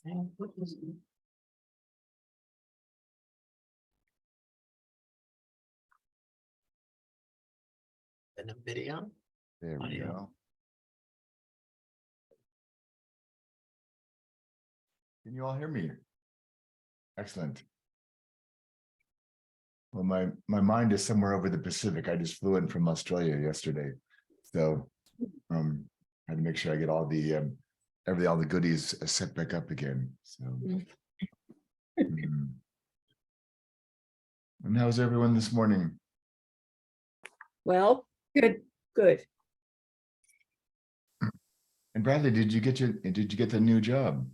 And a video. There we Audio. go. Can you all hear me? Excellent. Well, my mind is somewhere over the Pacific. I just flew in from Australia yesterday. So had to make sure I get all the all the goodies set back up again. So Mhm. And how's everyone this morning? Well, good. And Bradley, did you get the new job?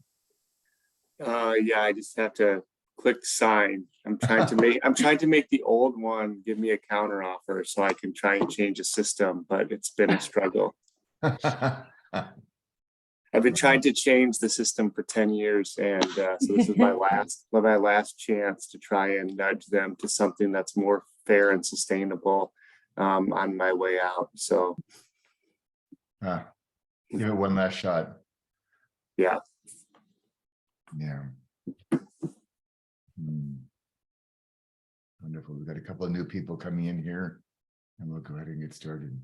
Yeah, I just have to click sign. I'm trying to make the old one give me a counter offer so I can try and change the system, but it's been a struggle. I've been trying to change the system for 10 years, and so this is my last chance to try and nudge them to something that's more fair and sustainable on my way out. So Give it one last shot. yeah. Yeah. Wonderful. We've got a couple of new people coming in here, and we'll go ahead and get started.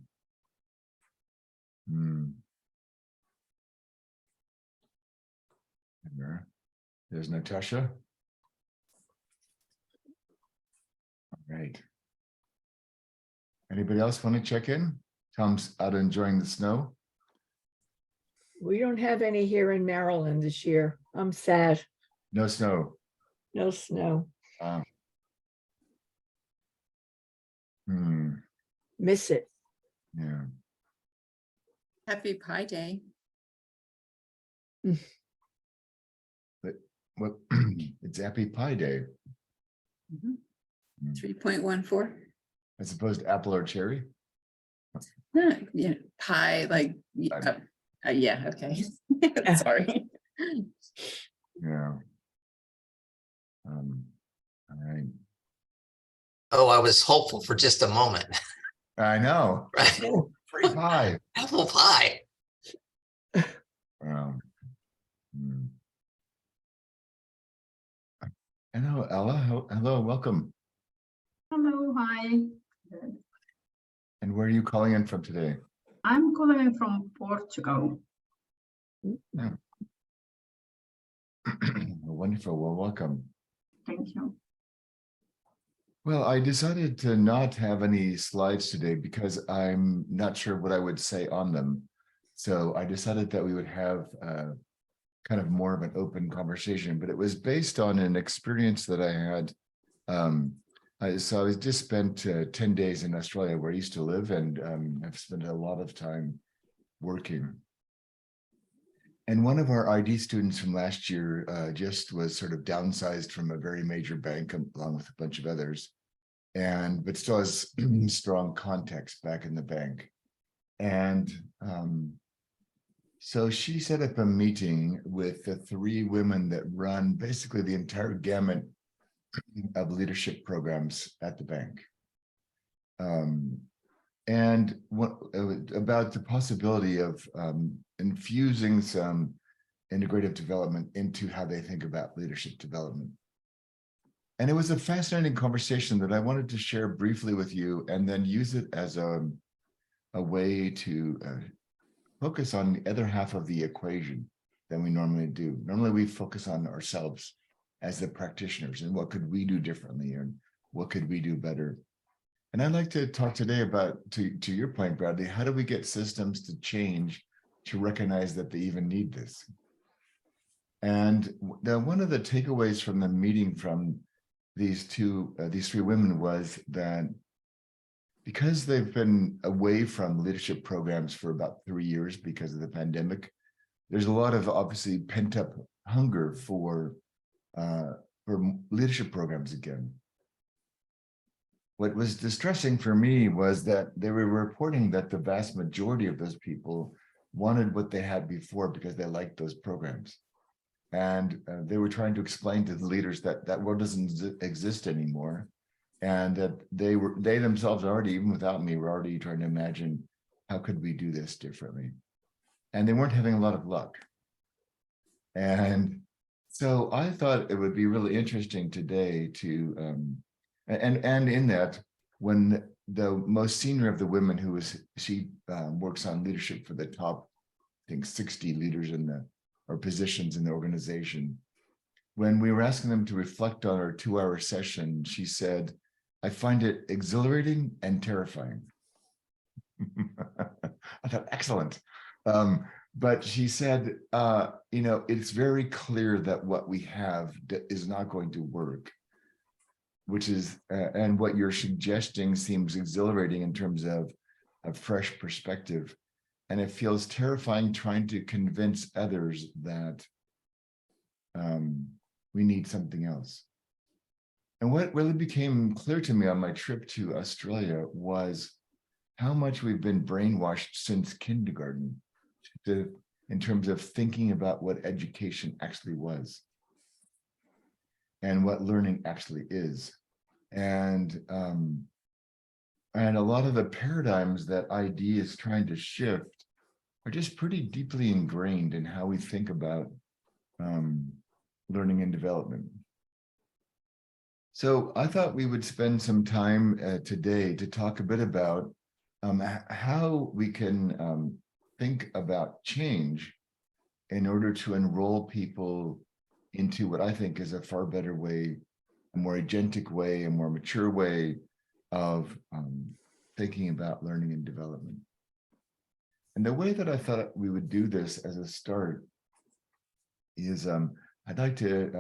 There's Natasha. All right. Anybody else want to check in? Tom's out enjoying the snow. We don't have any here in Maryland this year. I'm sad. No snow. No snow. Miss it. Yeah. Happy Pi Day. But what it's Happy Pi Day. 3.14. As opposed to apple or cherry. Yeah, pie, like, yeah, okay. Sorry. Yeah. All right. Oh, I was hopeful for just a moment. I know. Right. Oh, free pie. Apple pie. Hello, Ella. Hello, welcome. Hello, hi. And where are you calling in from today? I'm calling in from Portugal. Wonderful. Well, welcome. Thank you. Well, I decided to not have any slides today because I'm not sure what I would say on them. So I decided that we would have kind of more of an open conversation, but it was based on an experience that I had. So I just spent 10 days in Australia where I used to live, and I've spent a lot of time working. And one of our ID students from last year just was sort of downsized from a very major bank along with a bunch of others, but still has strong context back in the bank. And so she set up a meeting with the 3 women that run basically the entire gamut of leadership programs at the bank. And about the possibility of infusing some integrative development into how they think about leadership development. And it was a fascinating conversation that I wanted to share briefly with you and then use it as a way to focus on the other half of the equation than we normally do. Normally we focus on ourselves as the practitioners and what could we do differently and what could we do better. And I'd like to talk today about, to your point, Bradley, how do we get systems to change to recognize that they even need this? And one of the takeaways from the meeting from these 3 women was that because they've been away from leadership programs for about 3 years because of the pandemic, there's a lot of obviously pent-up hunger for leadership programs again. What was distressing for me was that they were reporting that the vast majority of those people wanted what they had before because they liked those programs. And they were trying to explain to the leaders that that world doesn't exist anymore. And that they themselves already, even without me, were already trying to imagine how could we do this differently. And they weren't having a lot of luck. And So I thought it would be really interesting today to, and in that, when the most senior of the women who is, she works on leadership for the top, I think 60 leaders in the, or positions in the organization. When we were asking them to reflect on our 2-hour session, she said, I find it exhilarating and terrifying. I thought, excellent. But she said, you know, it's very clear that what we have is not going to work, which is, and what you're suggesting seems exhilarating in terms of a fresh perspective. And it feels terrifying trying to convince others that we need something else. And what really became clear to me on my trip to Australia was how much we've been brainwashed since kindergarten in terms of thinking about what education actually was and what learning actually is. And a lot of the paradigms that ID is trying to shift are just pretty deeply ingrained in how we think about learning and development. So I thought we would spend some time today to talk a bit about how we can think about change in order to enroll people into what I think is a far better way, a more agentic way, a more mature way of thinking about learning and development. And the way that I thought we would do this as a start is I'd like to,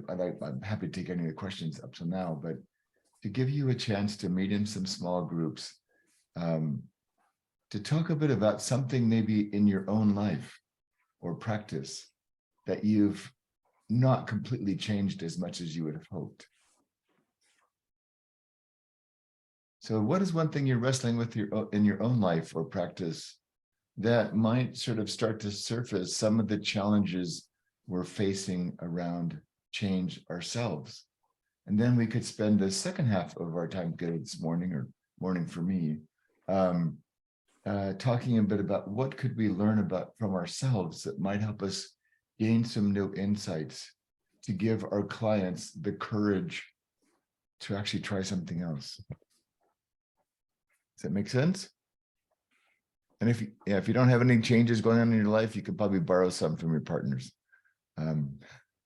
I'm happy to take any of the questions up to now, but to give you a chance to meet in some small groups, to talk a bit about something maybe in your own life or practice that you've not completely changed as much as you would have hoped. So what is one thing you're wrestling with in your own life or practice that might sort of start to surface some of the challenges we're facing around change ourselves? And then we could spend the second half of our time together this morning, or morning for me, talking a bit about what could we learn about from ourselves that might help us gain some new insights to give our clients the courage to actually try something else. Does that make sense? And if you don't have any changes going on in your life, you could probably borrow some from your partners.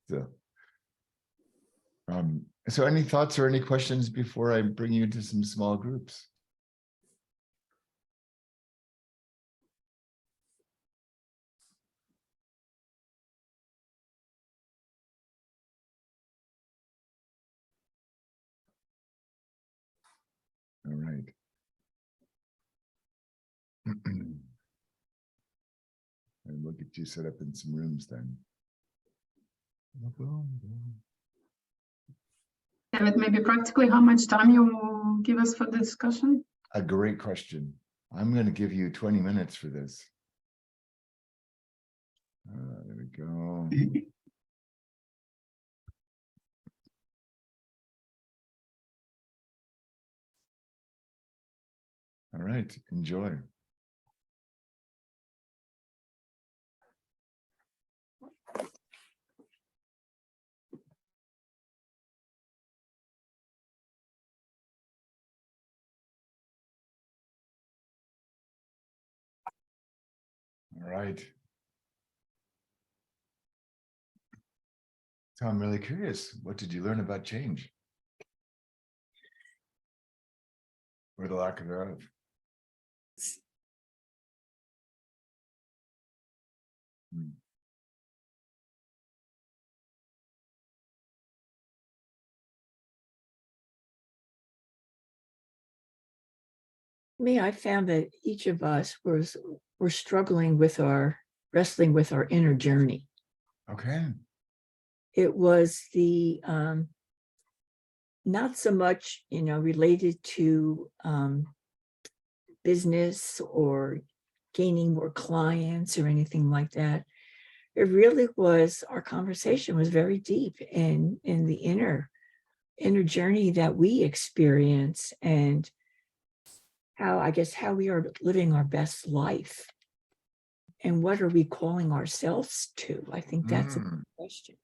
So any thoughts or any questions before I bring you into some small groups? All right. And we'll get you set up in some rooms then. David, maybe practically how much time you will give us for the discussion? A great question. I'm going to give you 20 minutes for this. There we go. All right, enjoy. All right. So I'm really curious, what did you learn about change? Or the lack thereof? Me, I found that each of us were struggling with wrestling with our inner journey. Okay. It was the not so much, related to business or gaining more clients or anything like that. It really was, our conversation was very deep in the inner journey that we experience, and how we are living our best life. And what are we calling ourselves to? I think that's a good question.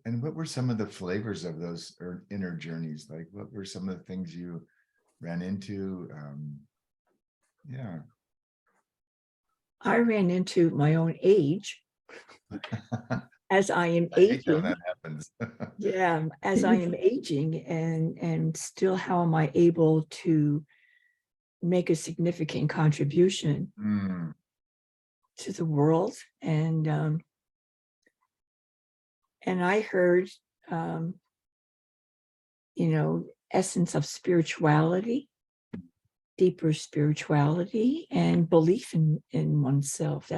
And what were some of the flavors of those inner journeys? Like, what were some of the things you ran into? Yeah. I ran into my own age as I am I hate that when aging. that happens. Yeah, as I am aging and still how am I able to make a significant contribution Mm, to the world? And I heard essence of spirituality, deeper spirituality, and belief in oneself.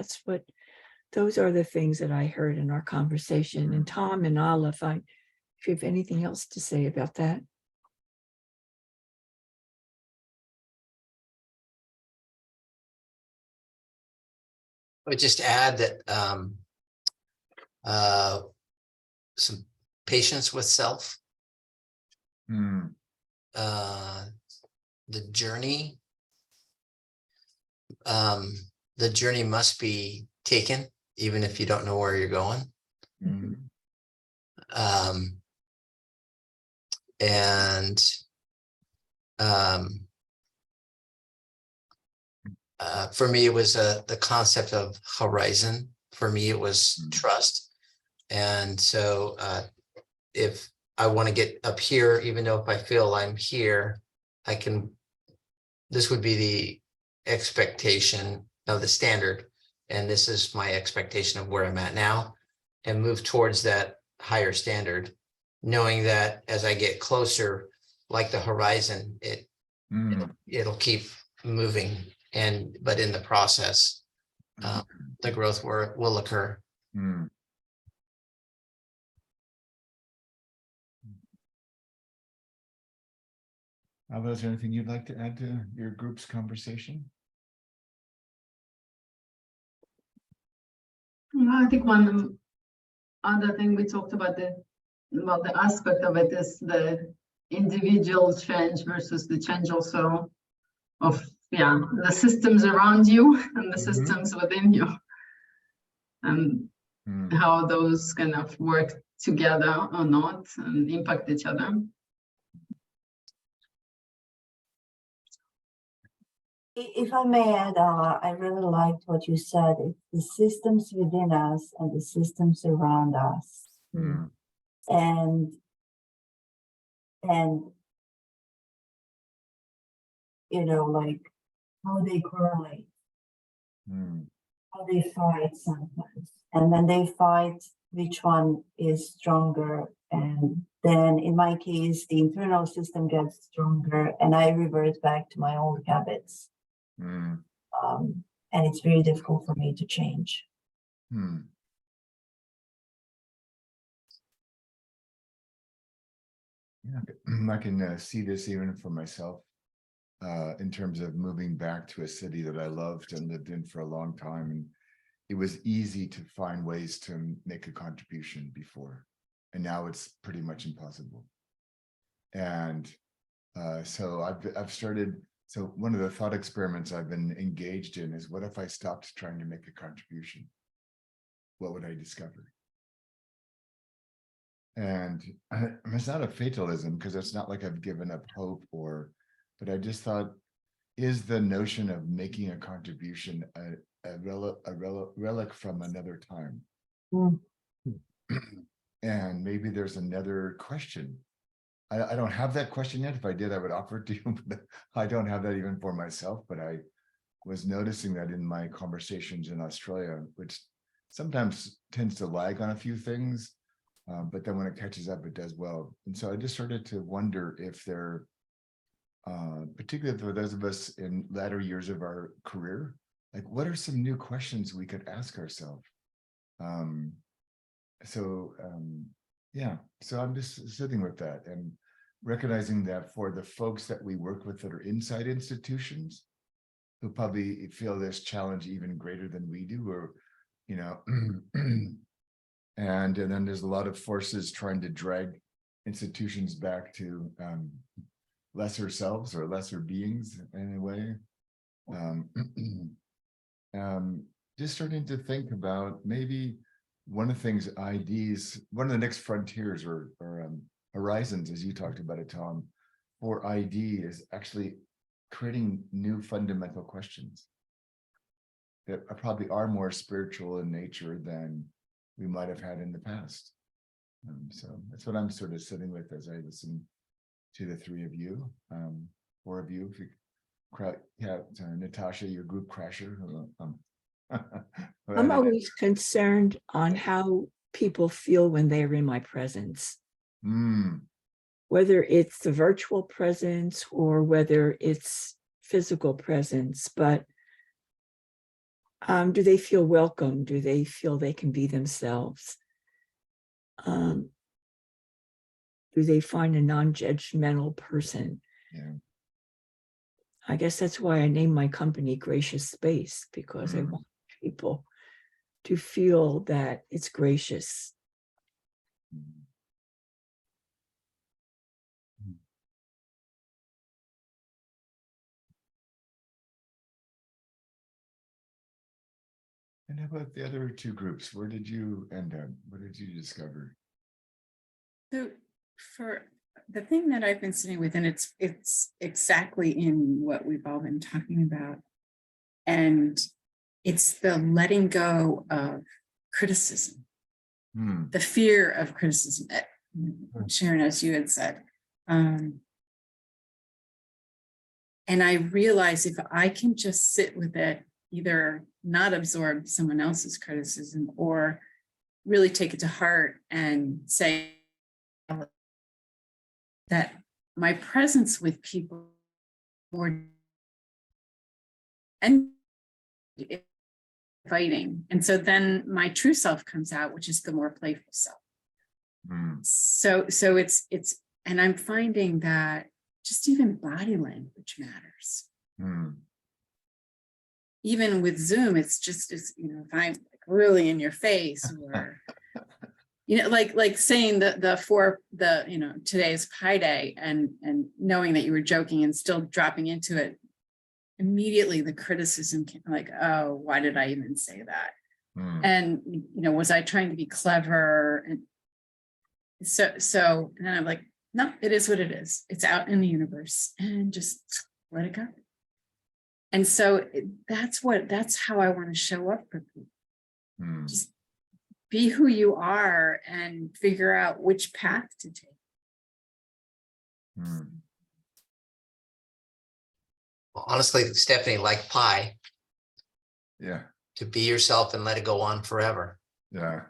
Those are the things that I heard in our conversation. And Tom and Olive, if you have anything else to say about that. I would just add that some patience with self, mm, the journey. The journey must be taken, even if you don't know where you're going. mm, And for me, it was the concept of horizon. For me, it was trust. And so if I want to get up here, even though if I feel I'm here, this would be the expectation of the standard. And this is my expectation of where I'm at now, and move towards that higher standard, knowing that as I get closer, like the horizon, it'll keep moving. But in the process, the growth will occur. mm. Alva, is there anything you'd like to add to your group's conversation? I think one other thing we talked about the aspect of it is the individual change versus the change also of the systems around you and the systems within you, and how those kind of work together or not and impact each other. If I may add, I really liked what you said. It's the systems within us and the systems around us, and like how they correlate, how they fight sometimes, and when they fight, which one is stronger? And then in my case, the internal system gets stronger, and I revert back to my old habits. And it's very difficult for me to change. Yeah, I can see this even for myself in terms of moving back to a city that I loved and lived in for a long time. And it was easy to find ways to make a contribution before, and now it's pretty much impossible. And so I've started. So one of the thought experiments I've been engaged in is, what if I stopped trying to make a contribution? What would I discover? And it's not a fatalism, because it's not like I've given up hope, but I just thought, is the notion of making a contribution a relic from another time? And maybe there's another question. I don't have that question yet. If I did, I would offer it to you, but I don't have that even for myself. But I was noticing that in my conversations in Australia, which sometimes tends to lag on a few things, but then when it catches up, it does well. And so I just started to wonder if there, particularly for those of us in latter years of our career, like, what are some new questions we could ask ourselves? So I'm just sitting with that and recognizing that for the folks that we work with that are inside institutions, who probably feel this challenge even greater than we do, or, and then there's a lot of forces trying to drag institutions back to lesser selves or lesser beings in a way. Just starting to think about maybe one of the things IDs, one of the next frontiers or horizons, as you talked about it, Tom, for ID is actually creating new fundamental questions that probably are more spiritual in nature than we might have had in the past. So that's what I'm sort of sitting with as I listen to the three of you, four of you. If you Natasha, your group crasher. I'm always concerned on how people feel when they're in my presence, whether it's the virtual presence or whether it's physical presence, but do they feel welcome? Do they feel they can be themselves? Do they find a non-judgmental person? Yeah. I guess that's why I named my company Gracious Space, because I want people to feel that it's gracious. And how about the other two groups? Where did you end up? What did you discover? So for the thing that I've been sitting with, and it's exactly in what we've all been talking about, and it's the letting go of criticism, the fear of criticism. Sharon, as you had said, and I realize if I can just sit with it, either not absorb someone else's criticism or really take it to heart and say that my presence with people more and fighting. And so then my true self comes out, which is the more playful self. So it's, and I'm finding that just even body language matters. Even with Zoom, it's if I'm like really in your face or, like saying today's Pi Day and knowing that you were joking and still dropping into it, immediately the criticism came like, oh, why did I even say that? And, was I trying to be clever? And so, and then I'm like, no, it is what it is. It's out in the universe and just let it go. And so that's how I want to show up for people. Just be who you are and figure out which path to take. Well, honestly, Stephanie, like Pi, Yeah. to be yourself and let it go on forever. Yeah.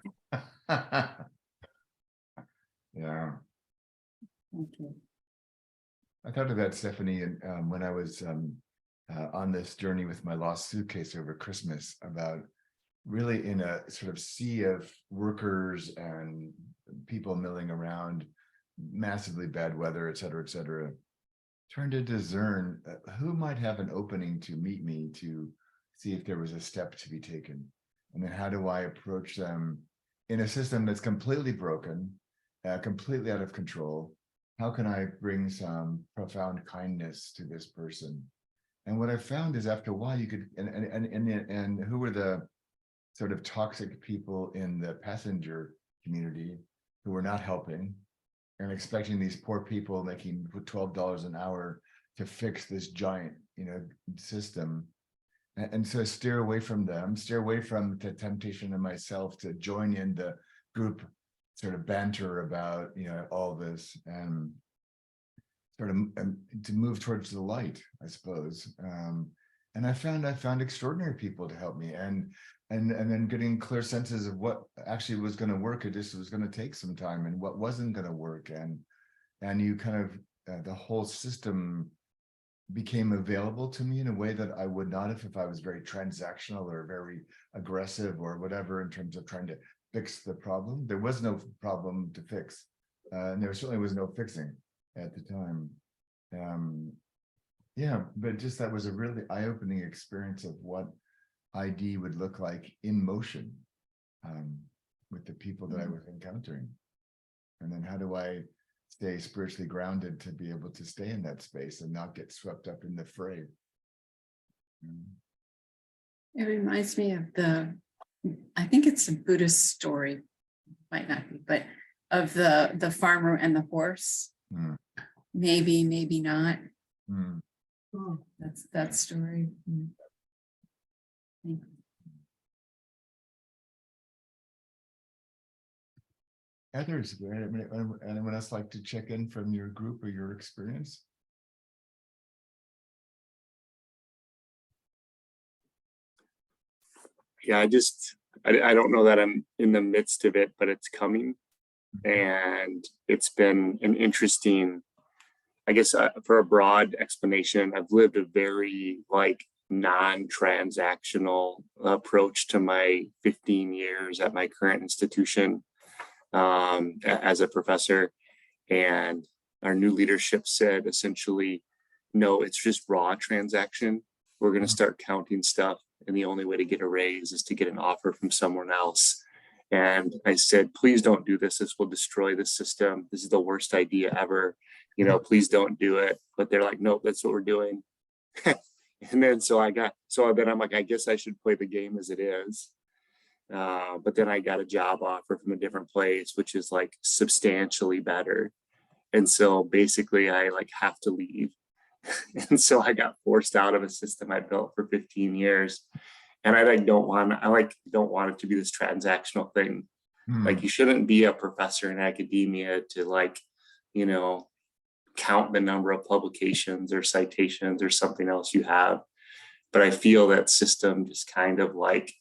Yeah. Okay. I thought of that, Stephanie, and when I was on this journey with my lost suitcase over Christmas, about really in a sort of sea of workers and people milling around, massively bad weather, et cetera, trying to discern who might have an opening to meet me, to see if there was a step to be taken. And then how do I approach them in a system that's completely broken, completely out of control? How can I bring some profound kindness to this person? And what I found is after a while you could, and who were the sort of toxic people in the passenger community who were not helping and expecting these poor people making $12 an hour to fix this giant, system. And so steer away from them, steer away from the temptation in myself to join in the group sort of banter about, all this, and sort of to move towards the light, I suppose. And I found extraordinary people to help me, and then getting clear senses of what actually was going to work. It just was going to take some time, and what wasn't going to work, and you kind of the whole system became available to me in a way that I would not have if I was very transactional or very aggressive or whatever in terms of trying to fix the problem. There was no problem to fix, and there certainly was no fixing at the time. Yeah, but just that was a really eye-opening experience of what ID would look like in motion with the people that I was encountering. And then how do I stay spiritually grounded to be able to stay in that space and not get swept up in the fray? It reminds me of the I think it's a Buddhist story, might not be, but of the farmer and the horse. Hmm. Maybe, maybe not. Hmm. Hmm. That's that story. Mm. Others, anyone else like to check in from your group or your experience? Yeah, I don't know that I'm in the midst of it, but it's coming. And it's been an interesting, I guess, for a broad explanation, I've lived a very like non-transactional approach to my 15 years at my current institution as a professor. And our new leadership said essentially, no, it's just raw transaction. We're going to start counting stuff. And the only way to get a raise is to get an offer from someone else. And I said, please don't do this. This will destroy the system. This is the worst idea ever. You know, please don't do it. But they're like, nope, that's what we're doing. And then then I'm like, I guess I should play the game as it is. But then I got a job offer from a different place, which is like substantially better. And so basically I like have to leave. And so I got forced out of a system I built for 15 years. And I don't want it to be this transactional thing. Hmm. Like you shouldn't be a professor in academia to like, you know, count the number of publications or citations or something else you have. But I feel that system just kind of like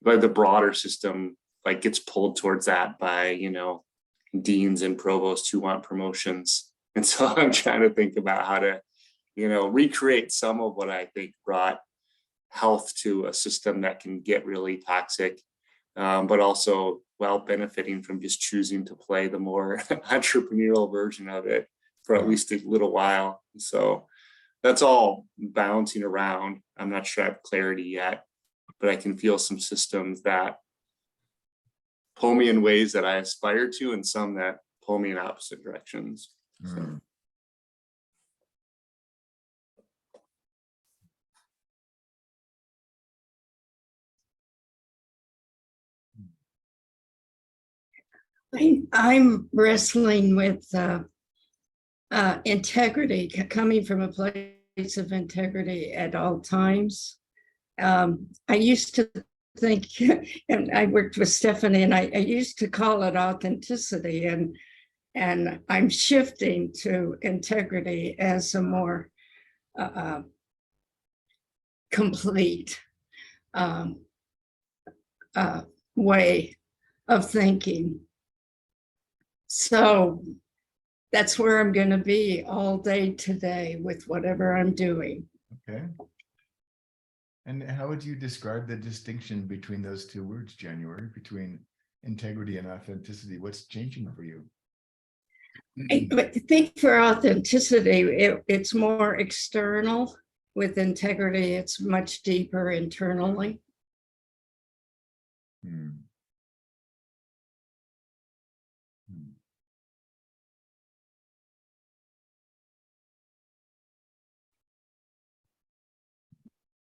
the broader system like gets pulled towards that by, you know, deans and provosts who want promotions. And so I'm trying to think about how to, you know, recreate some of what I think brought health to a system that can get really toxic, but also while benefiting from just choosing to play the more entrepreneurial version of it for at least a little while. So that's all bouncing around. I'm not sure I have clarity yet, but I can feel some systems that pull me in ways that I aspire to and some that pull me in opposite directions. So. Hmm. I'm wrestling with integrity, coming from a place of integrity at all times. I used to think, and I worked with Stephanie, and I used to call it authenticity, and I'm shifting to integrity as a more complete way of thinking. So that's where I'm going to be all day today with whatever I'm doing. Okay. And how would you describe the distinction between those two words, January, between integrity and authenticity? What's changing for you? I think for authenticity, it's more external. With integrity, it's much deeper internally. Hmm. Hmm.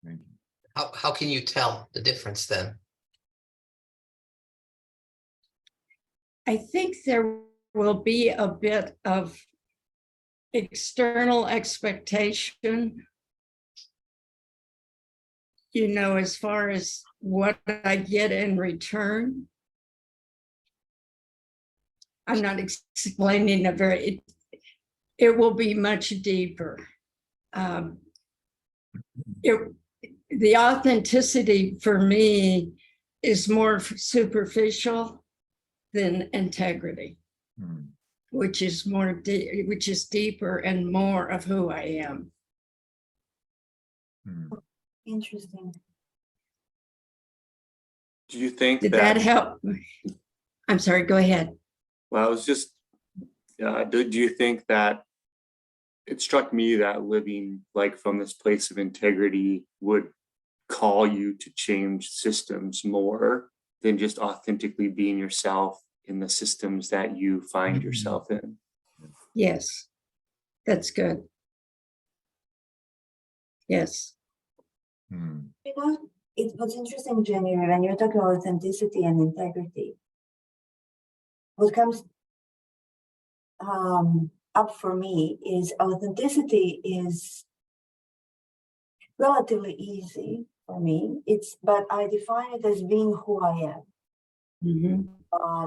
Thank you. How can you tell the difference then? I think there will be a bit of external expectation, you know, as far as what I get in return. I'm not explaining it will be much deeper. The authenticity for me is more superficial than integrity, which is deeper and more of who I am. Interesting. Do you think Did that help? I'm sorry, go ahead. Well, I was just, do you think that it struck me that living like from this place of integrity would call you to change systems more than just authentically being yourself in the systems that you find yourself in? Yes, that's good. Yes. You know, It was interesting, January, when you're talking about authenticity and integrity. What comes up for me is authenticity is relatively easy for me. But I define it as being who I am. Mhm.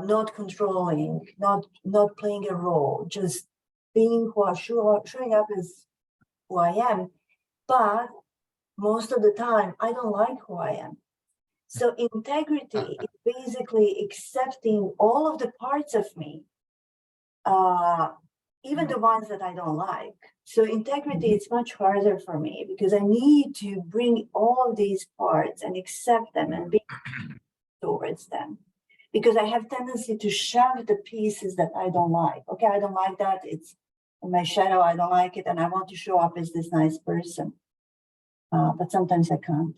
Not controlling, not playing a role, just being showing up as who I am. But most of the time, I don't like who I am. So integrity is basically accepting all of the parts of me, even the ones that I don't like. So integrity is much harder for me because I need to bring all of these parts and accept them and be towards them. Because I have tendency to shove the pieces that I don't like. Okay, I don't like that. It's in my shadow. I don't like it. And I want to show up as this nice person. But sometimes I can't.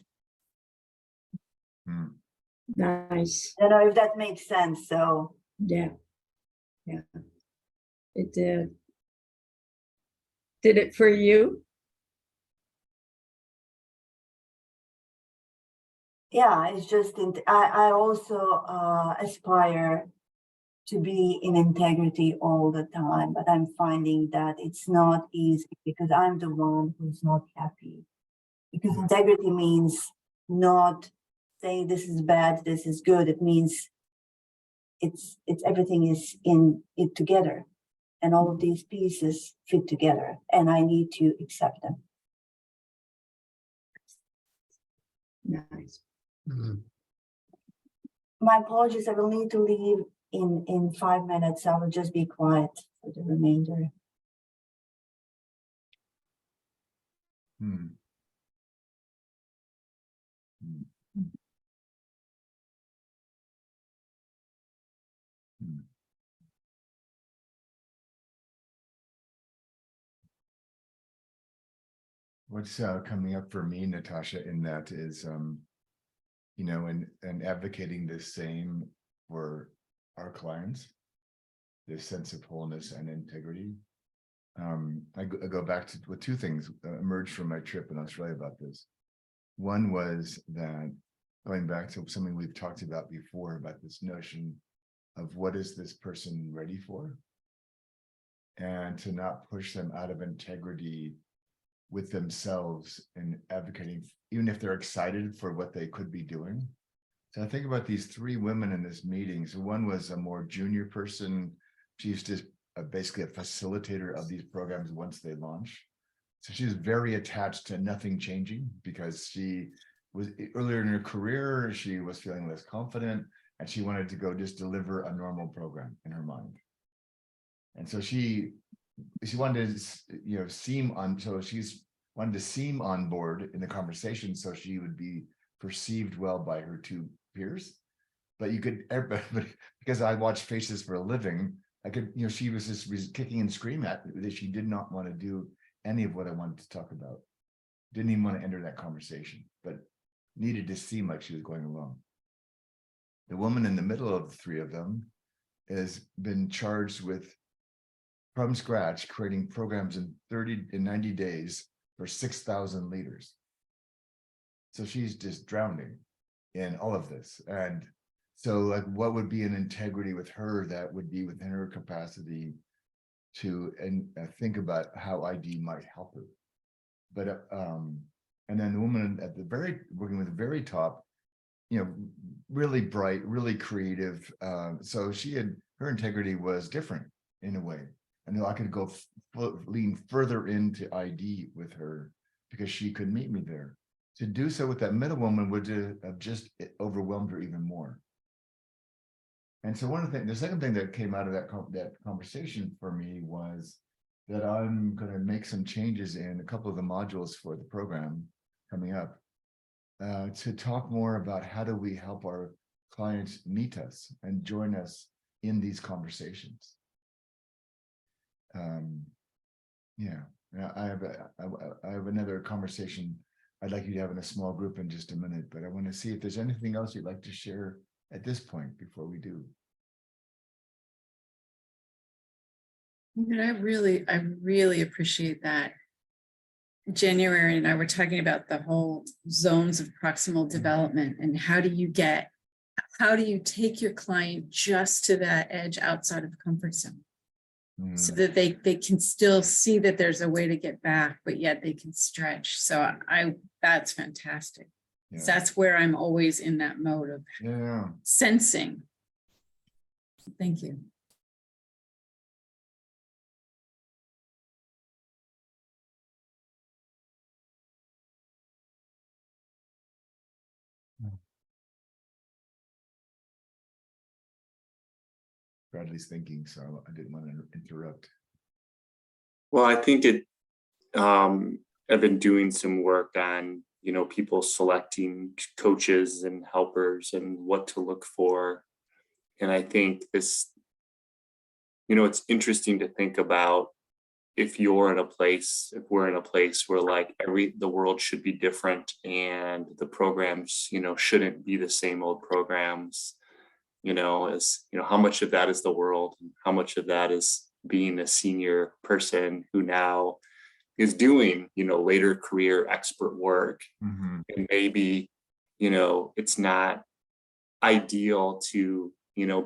Hmm. Nice. I don't know if that makes sense. So Yeah. Yeah. It did. Did it for you? yeah, it's just, I also aspire to be in integrity all the time, but I'm finding that it's not easy because I'm the one who's not happy. Because integrity means not saying this is bad, this is good. It means it's everything is in it together, and all of these pieces fit together, and I need to accept them. Nice. Mhm. My apologies, I will need to leave in 5 minutes. I will just be quiet for the remainder. Hmm. Hmm. Hmm. What's coming up for me, Natasha, in that is, you know, and advocating the same for our clients, this sense of wholeness and integrity. I go back to what two things emerged from my trip in Australia about this. One was that going back to something we've talked about before about this notion of what is this person ready for, and to not push them out of integrity with themselves and advocating, even if they're excited for what they could be doing. So I think about these three women in this meeting. So one was a more junior person. She's just basically a facilitator of these programs once they launch. So she's very attached to nothing changing because she was earlier in her career, she was feeling less confident and she wanted to go just deliver a normal program in her mind. And so she wanted to, you know, seem on, so she's wanted to seem on board in the conversation so she would be perceived well by her two peers. But you could, but because I watch faces for a living, I could, you know, she was just kicking and screaming at me that she did not want to do any of what I wanted to talk about. Didn't even want to enter that conversation, but needed to seem like she was going along. The woman in the middle of the three of them has been charged with, from scratch, creating programs in 90 days for 6,000 leaders. So she's just drowning in all of this. And so like, what would be an integrity with her that would be within her capacity to think about how ID might help her. But and then the woman at the working with the very top, you know, really bright, really creative. So her integrity was different in a way. I know I could go lean further into ID with her because she could meet me there. To do so with that middle woman would have just overwhelmed her even more. And so the second thing that came out of that conversation for me was that I'm going to make some changes in a couple of the modules for the program coming up to talk more about how do we help our clients meet us and join us in these conversations. Yeah, I have another conversation I'd like you to have in a small group in just a minute, but I want to see if there's anything else you'd like to share at this point before we do. But I really appreciate that January and I were talking about the whole zones of proximal development and how do you take your client just to that edge outside of the comfort zone so Mm, that they can still see that there's a way to get back, but yet they can stretch. So that's fantastic. yeah. So that's where I'm always in that mode of Yeah. sensing. Thank you. Bradley's thinking, so I didn't want to interrupt. Well, I think I've been doing some work on, people selecting coaches and helpers and what to look for. And I think this, it's interesting to think about if we're in a place where like the world should be different and the programs, shouldn't be the same old programs, how much of that is the world and how much of that is being a senior person who now is doing, later career expert work. Mhm. And maybe, it's not ideal to,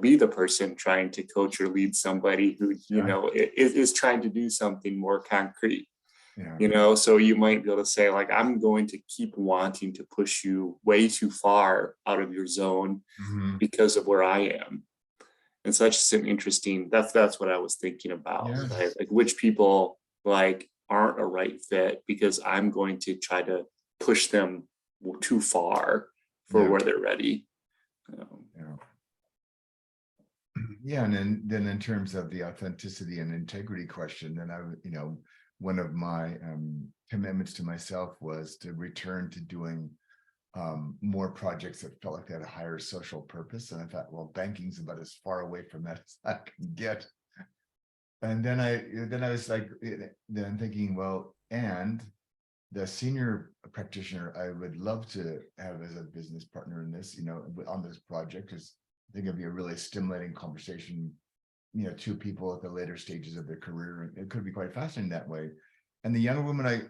be the person trying to coach or lead somebody who, Yeah. is trying to do something more concrete. Yeah. So you might be able to say, like, I'm going to keep wanting to push you way too far out of your zone Mhm. because of where I am. And so that's just an interesting, that's what I was thinking about, Yes. right? Like which people like aren't a right fit because I'm going to try to push them too far for Yeah. where they're ready. Yeah. Yeah, and then in terms of the authenticity and integrity question, then one of my commitments to myself was to return to doing more projects that felt like they had a higher social purpose. And I thought, well, banking's about as far away from that as I can get. And then I was like, then thinking, well, and the senior practitioner I would love to have as a business partner in this, on this project, because I think it'd be a really stimulating conversation, two people at the later stages of their career. It could be quite fascinating that way. And the younger woman, I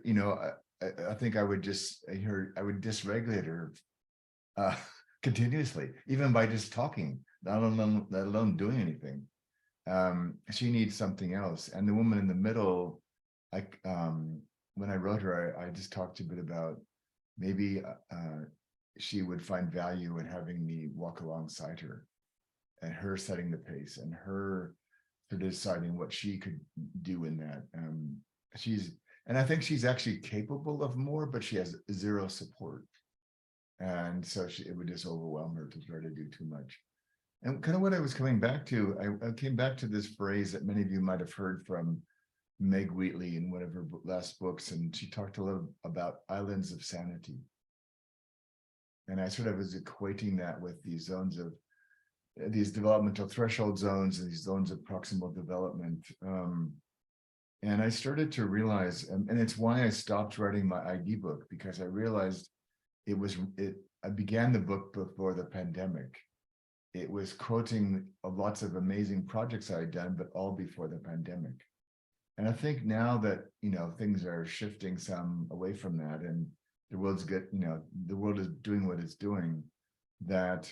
think I would dysregulate her continuously, even by just talking, let alone doing anything. She needs something else. And the woman in the middle, when I wrote her, I just talked a bit about maybe she would find value in having me walk alongside her and her setting the pace and her for deciding what she could do in that. And I think she's actually capable of more, but she has zero support. And so it would just overwhelm her to try to do too much. And kind of what I was coming back to, I came back to this phrase that many of you might have heard from Meg Wheatley in one of her last books, and she talked a little about islands of sanity. And I sort of was equating that with these zones of these developmental threshold zones and these zones of proximal development. And I started to realize, and it's why I stopped writing my ID book, because I realized I began the book before the pandemic. It was quoting lots of amazing projects I had done, but all before the pandemic. And I think now that, things are shifting some away from that and the world's good, the world is doing what it's doing, that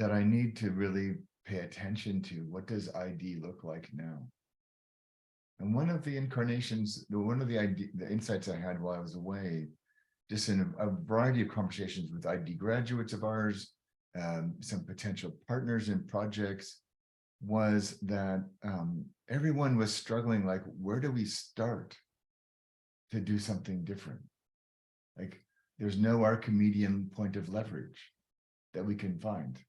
I need to really pay attention to what does ID look like now. And one of the insights I had while I was away, just in a variety of conversations with ID graduates of ours, some potential partners in projects, was that everyone was struggling, like, where do we start to do something different? Like, there's no Archimedean point of leverage that we can find.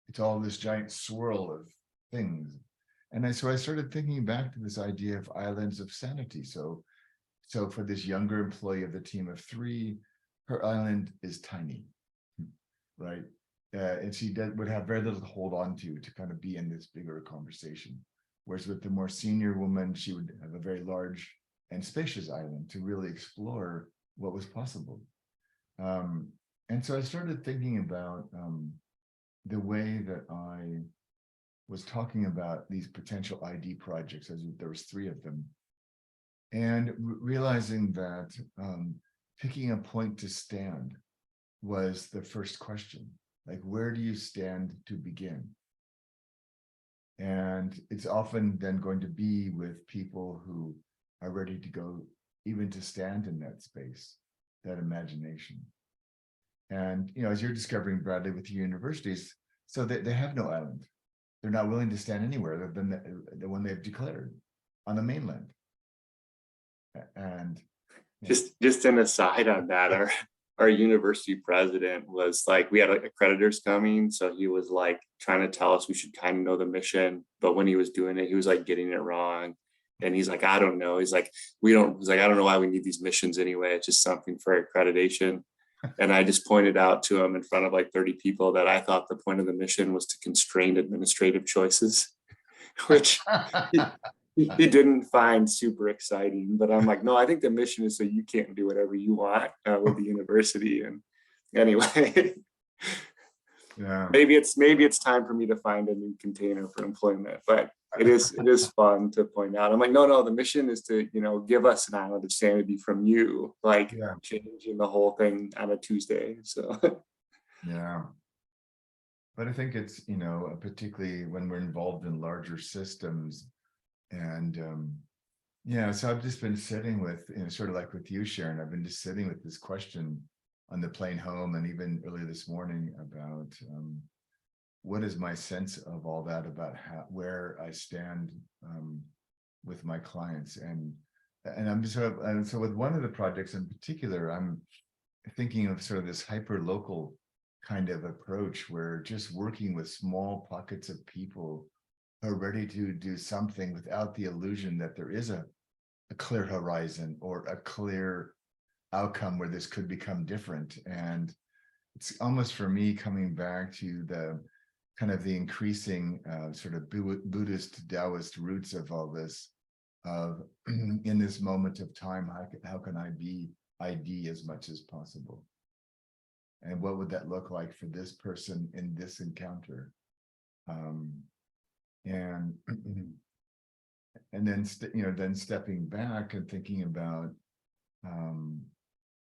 It's all this giant swirl of things. And so I started thinking back to this idea of islands of sanity. So for this younger employee of the team of 3, her island is tiny, right? And she would have very little to hold on to kind of be in this bigger conversation. Whereas with the more senior woman, she would have a very large and spacious island to really explore what was possible. And so I started thinking about the way that I was talking about these potential ID projects, as there was 3 of them, And realizing that picking a point to stand was the first question. Like, where do you stand to begin? And it's often then going to be with people who are ready to go, even to stand in that space, that imagination. And, you know, as you're discovering, Bradley, with your universities, so they have no island. They're not willing to stand anywhere other than the one they've declared on the mainland. And Just an aside on that, our university president was like, we had like accreditors coming, so he was like trying to tell us we should kind of know the mission, but when he was doing it, he was like getting it wrong. And he's like, I don't know. He's like, I don't know why we need these missions anyway. It's just something for accreditation. And I just pointed out to him in front of like 30 people that I thought the point of the mission was to constrain administrative choices, which he didn't find super exciting. But I'm like, no, I think the mission is so you can't do whatever you want with the university. And anyway, yeah, maybe it's time for me to find a new container for employment, but it is fun to point out. I'm like, no, the mission is to, you know, give us an island of sanity from you, like yeah, changing the whole thing on a Tuesday. So yeah. But I think it's, you know, particularly when we're involved in larger systems. And yeah, so I've just been sitting with, you know, sort of like with you, Sharon, I've been just sitting with this question on the plane home, and even earlier this morning about what is my sense of all that, about where I stand with my clients. And I'm just sort of, and so with one of the projects in particular, I'm thinking of sort of this hyper local kind of approach where just working with small pockets of people who are ready to do something without the illusion that there is a clear horizon or a clear outcome where this could become different. And it's almost, for me, coming back to the kind of the increasing sort of Buddhist Taoist roots of all this, of in this moment of time, how can I be ID as much as possible? And what would that look like for this person in this encounter? And then, you know, then stepping back and thinking about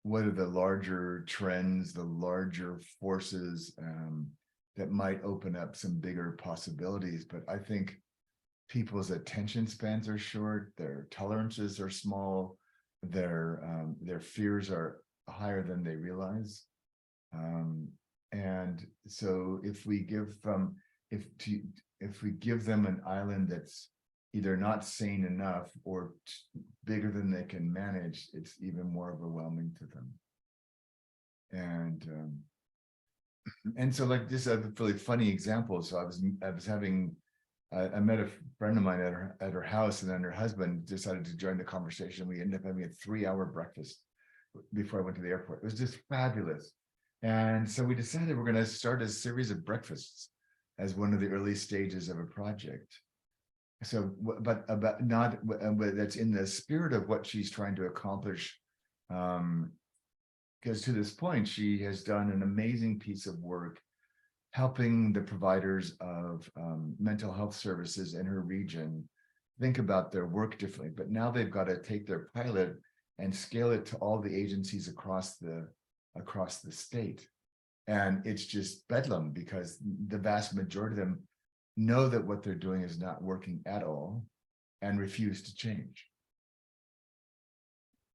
what are the larger trends, the larger forces that might open up some bigger possibilities. But I think people's attention spans are short, their tolerances are small, their fears are higher than they realize. And so if we give them, if we give them an island that's either not sane enough or bigger than they can manage, it's even more overwhelming to them. And so, like, this is a really funny example. So I met a friend of mine at her house, and then her husband decided to join the conversation. We ended up having a 3-hour breakfast before I went to the airport. It was just fabulous. And so we decided we're going to start a series of breakfasts as one of the early stages of a project. So, but that's in the spirit of what she's trying to accomplish. Because to this point, she has done an amazing piece of work helping the providers of mental health services in her region think about their work differently. But now they've got to take their pilot and scale it to all the agencies across the state. And it's just bedlam, because the vast majority of them know that what they're doing is not working at all and refuse to change.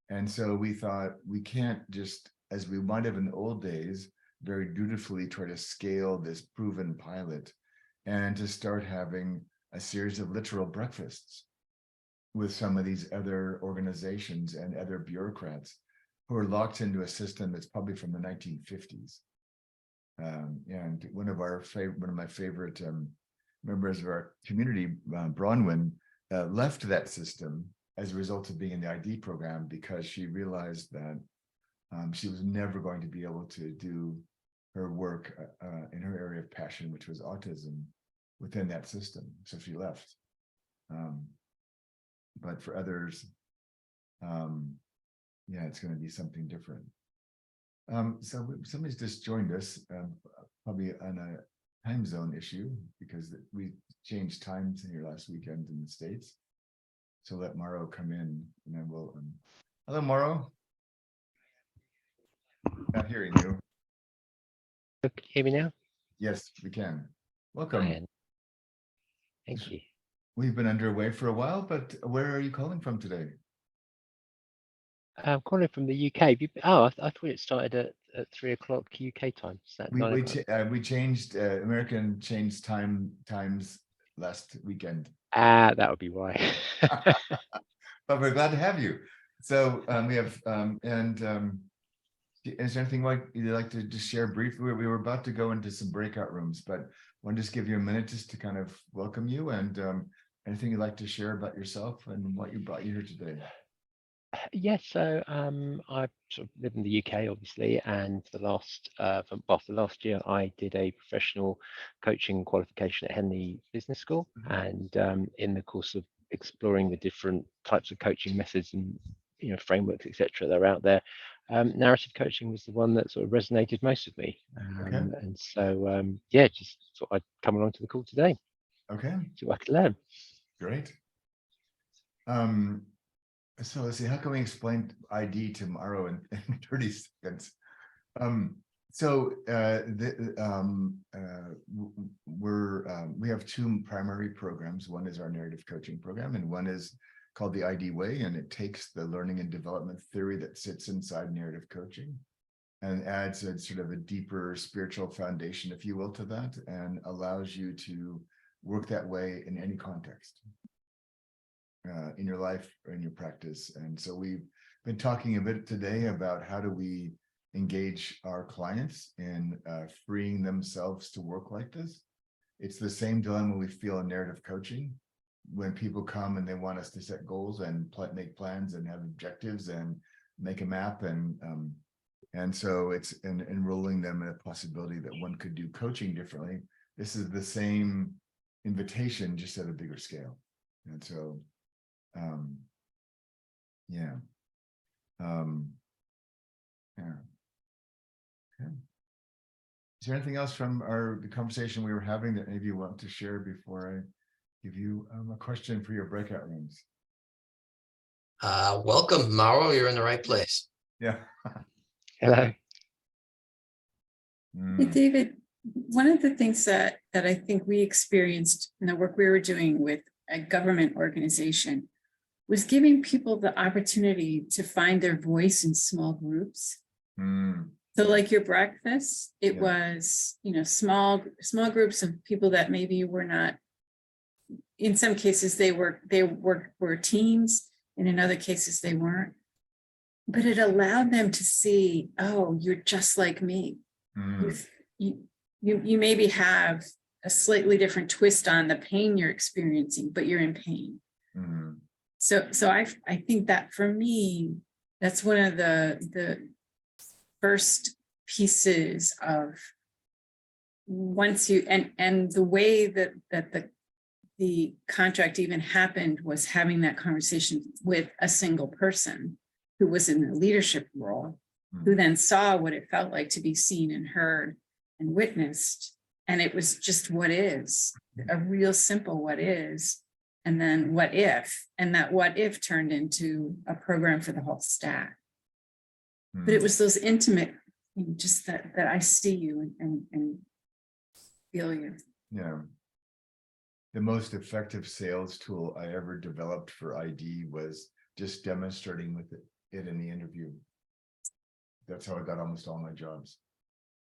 And so we thought, we can't just, as we might have in the old days, very dutifully try to scale this proven pilot and to start having a series of literal breakfasts with some of these other organizations and other bureaucrats who are locked into a system that's probably from the 1950s. And one of my favorite members of our community, Bronwyn, left that system as a result of being in the ID program, because she realized that she was never going to be able to do her work in her area of passion, which was autism, within that system. So she left. But for others, yeah, it's going to be something different. So somebody's just joined us, probably on a time zone issue, because we changed times here last weekend in the States. So let Mauro come in and then we'll, hello, Mauro. Not hearing you. Can you hear me now? Yes, we can. Welcome. Ryan. Thank you. We've been underway for a while, but where are you calling from today? I'm calling from the UK. Oh, I thought it started at 3 o'clock UK time. Is that 9 o'clock? We changed, American changed times last weekend. Ah, that would be why. But we're glad to have you. So we have, is there anything you'd like to just share briefly? We were about to go into some breakout rooms, but I want to just give you a minute just to kind of welcome you and anything you'd like to share about yourself and what brought you here today. Yes, so I sort of live in the UK, obviously, and the last year I did a professional coaching qualification at Henley Business School, and in the course of exploring the different types of coaching methods and frameworks, etc., that are out there, narrative coaching was the one that sort of resonated most with me, and so yeah, just thought I'd come along to the call today. Okay, See what I could learn. great. So let's see, how can we explain ID to Mauro in 30 seconds? We have two primary programs. One is our narrative coaching program, and one is called the ID Way, and it takes the learning and development theory that sits inside narrative coaching and adds a sort of a deeper spiritual foundation, if you will, to that, and allows you to work that way in any context. In your life or in your practice. And so we've been talking a bit today about how do we engage our clients in freeing themselves to work like this. It's the same dilemma we feel in narrative coaching when people come and they want us to set goals and make plans and have objectives and make a map, and so it's enrolling them in a possibility that one could do coaching differently. This is the same invitation, just at a bigger scale. And so yeah. Okay. Is there anything else from the conversation we were having that maybe you want to share before I give you a question for your breakout rooms? Welcome, Mauro. You're in the right place. Yeah. Hello. Hey, David, one of the things that I think we experienced in the work we were doing with a government organization was giving people the opportunity to find their voice in small groups. So like your breakfast, it was, small groups of people that maybe were not, in some cases they were teams, and in other cases they weren't. But it allowed them to see, oh, you're just like me. You maybe have a slightly different twist on the pain you're experiencing, but you're in pain. So I think that for me, that's one of the first pieces of once you, and the way that the contract even happened was having that conversation with a single person who was in the leadership role, who then saw what it felt like to be seen and heard and witnessed. And it was just what is, a real simple what is. And then what if, and that what if turned into a program for the whole staff. But it was those intimate, just that I see you and feel you. Yeah. The most effective sales tool I ever developed for ID was just demonstrating with it in the interview. That's how I got almost all my jobs.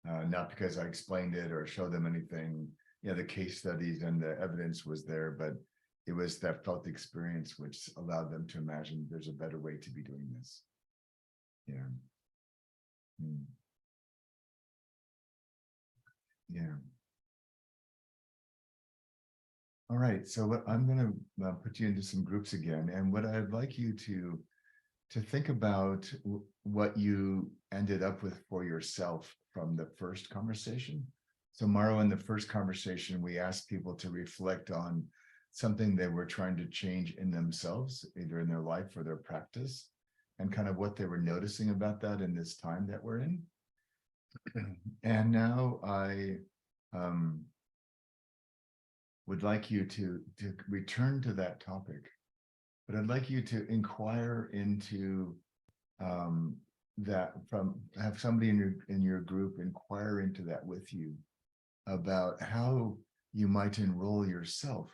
Not because I explained it or showed them anything. The case studies and the evidence was there, but it was that felt experience which allowed them to imagine there's a better way to be doing this. Yeah. Yeah. All right, so I'm going to put you into some groups again, and what I'd like you to think about what you ended up with for yourself from the first conversation. So Mauro, in the first conversation, we asked people to reflect on something they were trying to change in themselves, either in their life or their practice, and kind of what they were noticing about that in this time that we're in. And now I would like you to return to that topic but I'd like you to inquire into that have somebody in your group inquire into that with you about how you might enroll yourself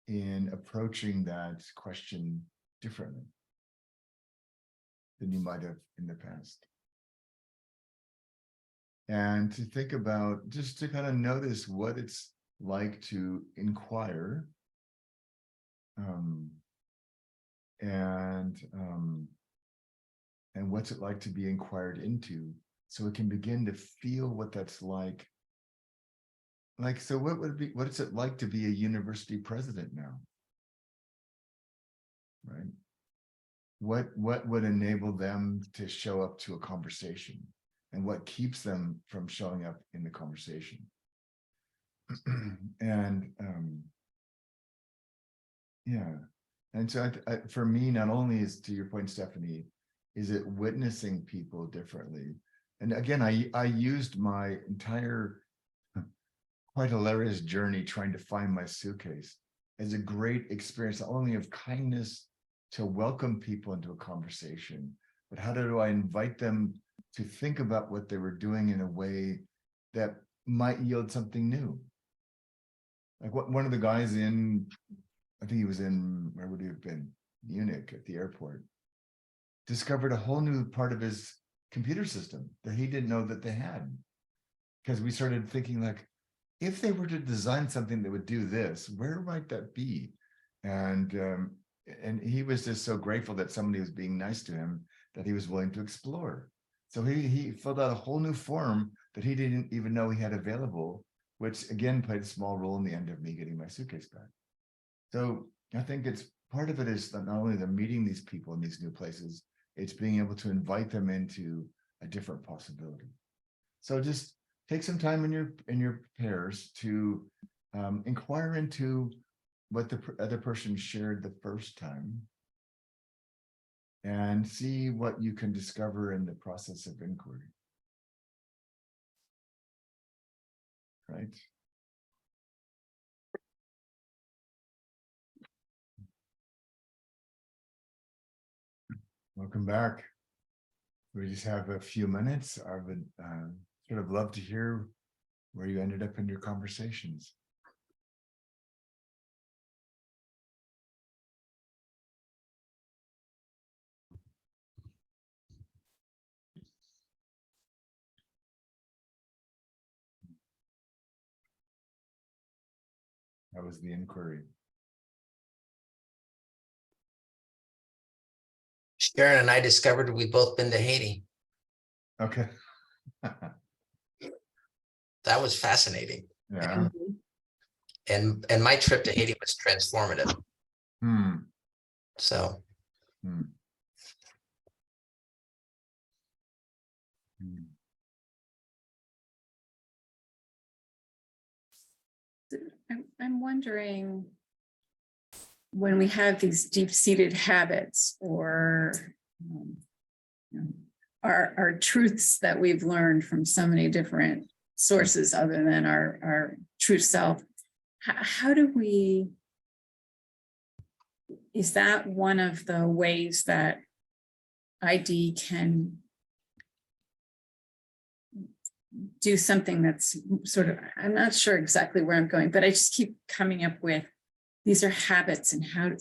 in approaching that question differently than you might have in the past. And to think about, just to kind of notice what it's like to inquire and what's it like to be inquired into, so we can begin to feel what that's like. Like, so what is it like to be a university president now? Right? What would enable them to show up to a conversation, and what keeps them from showing up in the conversation? And yeah, and so for me, not only is, to your point, Stephanie, is it witnessing people differently. And again, I used my entire quite hilarious journey trying to find my suitcase as a great experience, not only of kindness to welcome people into a conversation, but how do I invite them to think about what they were doing in a way that might yield something new. Like one of the guys in, I think he was in, where would he have been? Munich at the airport, discovered a whole new part of his computer system that he didn't know that they had. Because we started thinking, like, if they were to design something that would do this, where might that be? And he was just so grateful that somebody was being nice to him that he was willing to explore. So he filled out a whole new form that he didn't even know he had available, which again played a small role in the end of me getting my suitcase back. So I think it's part of it is that not only the meeting these people in these new places, it's being able to invite them into a different possibility. So just take some time in your pairs to inquire into what the other person shared the first time, and see what you can discover in the process of inquiry. Right? Welcome back. We just have a few minutes. I would sort of love to hear where you ended up in your conversations. That was the inquiry. Sharon and I discovered we've both been to Haiti. Okay. That was fascinating. Yeah. And my trip to Haiti was transformative. So I'm wondering, when we have these deep-seated habits or our truths that we've learned from so many different sources other than our true self, how do we, is that one of the ways that ID can do something that's sort of, I'm not sure exactly where I'm going, but I just keep coming up with, these are habits and how,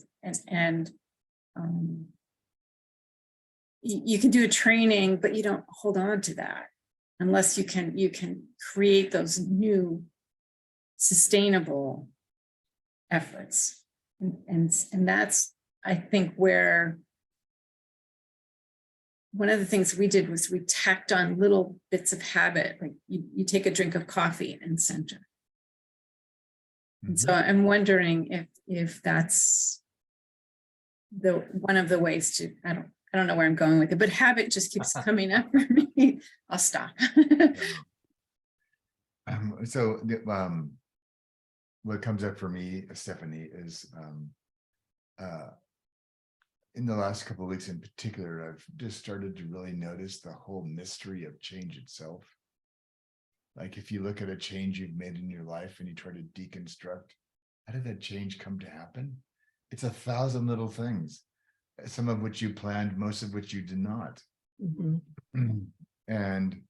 you can do a training, but you don't hold on to that unless you can create those new sustainable efforts. And that's, I think, where one of the things we did was we tacked on little bits of habit, like you take a drink of coffee and center. And so I'm wondering if that's the one of the ways to, I don't know where I'm going with it, but habit just keeps coming up for me. I'll stop. What comes up for me, Stephanie, is in the last couple of weeks in particular, I've just started to really notice the whole mystery of change itself. Like if you look at a change you've made in your life and you try to deconstruct, how did that change come to happen? it's 1,000 little things, some of which you planned, most of which you did not. Mhm. And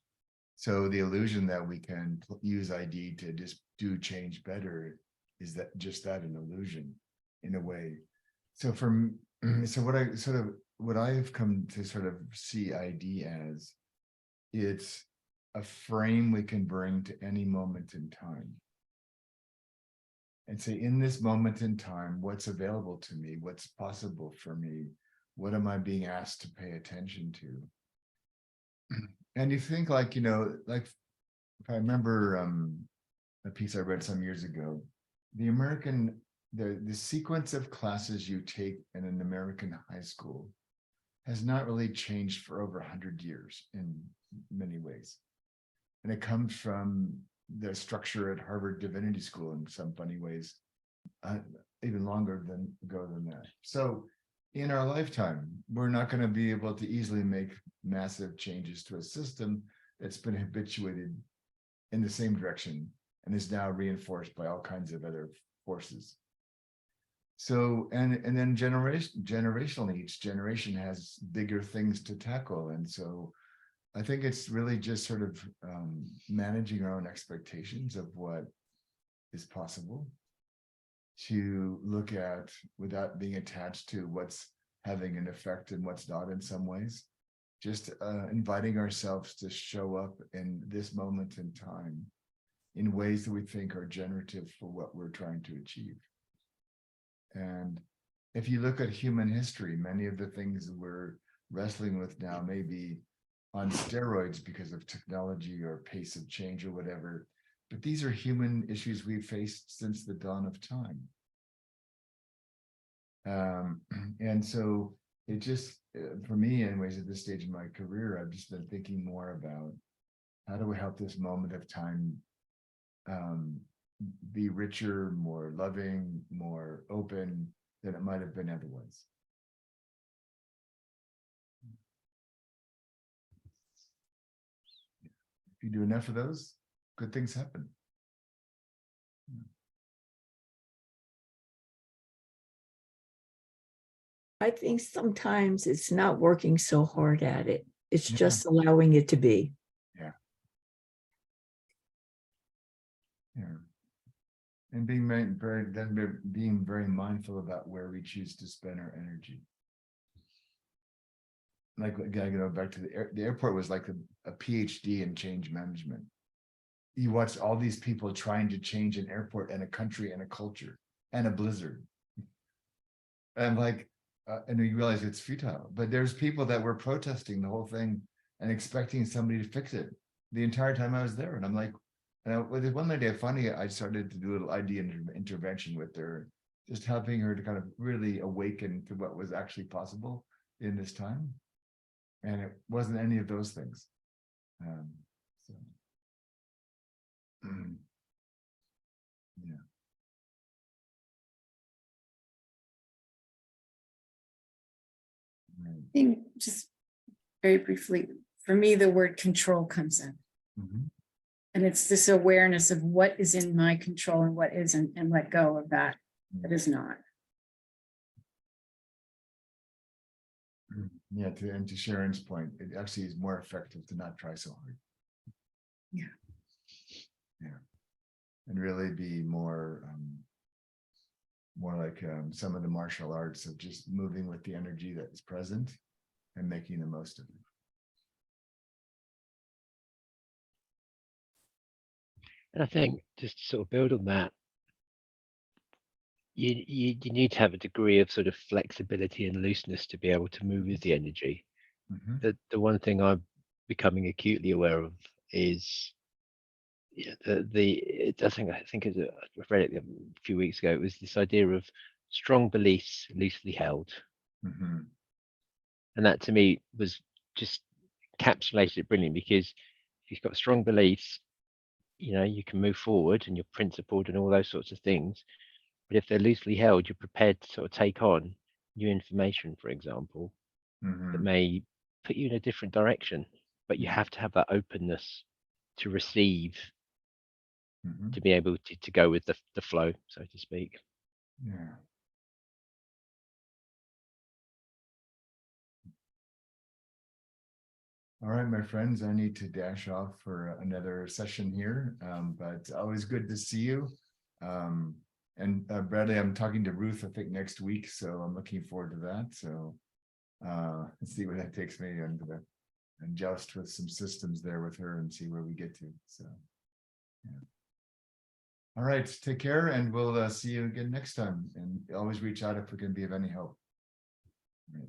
so the illusion that we can use ID to just do change better is that just that, an illusion in a way. So so what I've come to sort of see ID as, it's a frame we can bring to any moment in time. And say, in this moment in time, what's available to me? What's possible for me? What am I being asked to pay attention to? And you think like, like if I remember a piece I read some years ago, the sequence of classes you take in an American high school has not really changed for over 100 years in many ways. And it comes from the structure at Harvard Divinity School in some funny ways, even longer ago than that. So in our lifetime, we're not going to be able to easily make massive changes to a system that's been habituated in the same direction and is now reinforced by all kinds of other forces. So, and then generationally, each generation has bigger things to tackle. And so I think it's really just sort of managing our own expectations of what is possible, to look at without being attached to what's having an effect and what's not in some ways, just inviting ourselves to show up in this moment in time in ways that we think are generative for what we're trying to achieve. And if you look at human history, many of the things that we're wrestling with now may be on steroids because of technology or pace of change or whatever, but these are human issues we've faced since the dawn of time. And so it just, for me anyways, at this stage in my career, I've just been thinking more about how do we help this moment of time be richer, more loving, more open than it might have been otherwise. If you do enough of those, good things happen. I think sometimes it's not working so hard at it. It's Yeah. just allowing it to be. Yeah. And being very mindful about where we choose to spend our energy. Like again, back to the airport was like a PhD in change management. You watch all these people trying to change an airport and a country and a culture and a blizzard. And like, and you realize it's futile, but there's people that were protesting the whole thing and expecting somebody to fix it the entire time I was there. And I'm like, with one lady, I started to do a little idea intervention with her, just helping her to kind of really awaken to what was actually possible in this time. And it wasn't any of those things. So. Yeah. Right. I think just very briefly, for me, the word control comes in. Mhm. And it's this awareness of what is in my control and what isn't, and let go of that is not. Yeah, to Sharon's point, it actually is more effective to not try so hard. Yeah. Yeah. And really be more like some of the martial arts of just moving with the energy that is present and making the most of it. And I think just to sort of build on that, you need to have a degree of sort of flexibility and looseness to be able to move with the energy. Mhm. The one thing I'm becoming acutely aware of is I think as I read it a few weeks ago, it was this idea of strong beliefs loosely held. Mhm. And that to me was just encapsulated it brilliantly, because if you've got strong beliefs, you can move forward and you're principled and all those sorts of things. But if they're loosely held, you're prepared to sort of take on new information, for example, that Mhm. may put you in a different direction. But you have to have that openness to receive, Mhm. to be able to go with the flow, so to speak. Yeah. All right, my friends, I need to dash off for another session here, but always good to see you. And Bradley, I'm talking to Ruth, I think next week, so I'm looking forward to that. So let's see where that takes me and adjust with some systems there with her and see where we get to. So, yeah. All right, take care, and we'll see you again next time. And always reach out if we can be of any help. All right.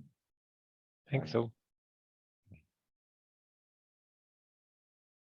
Thanks all.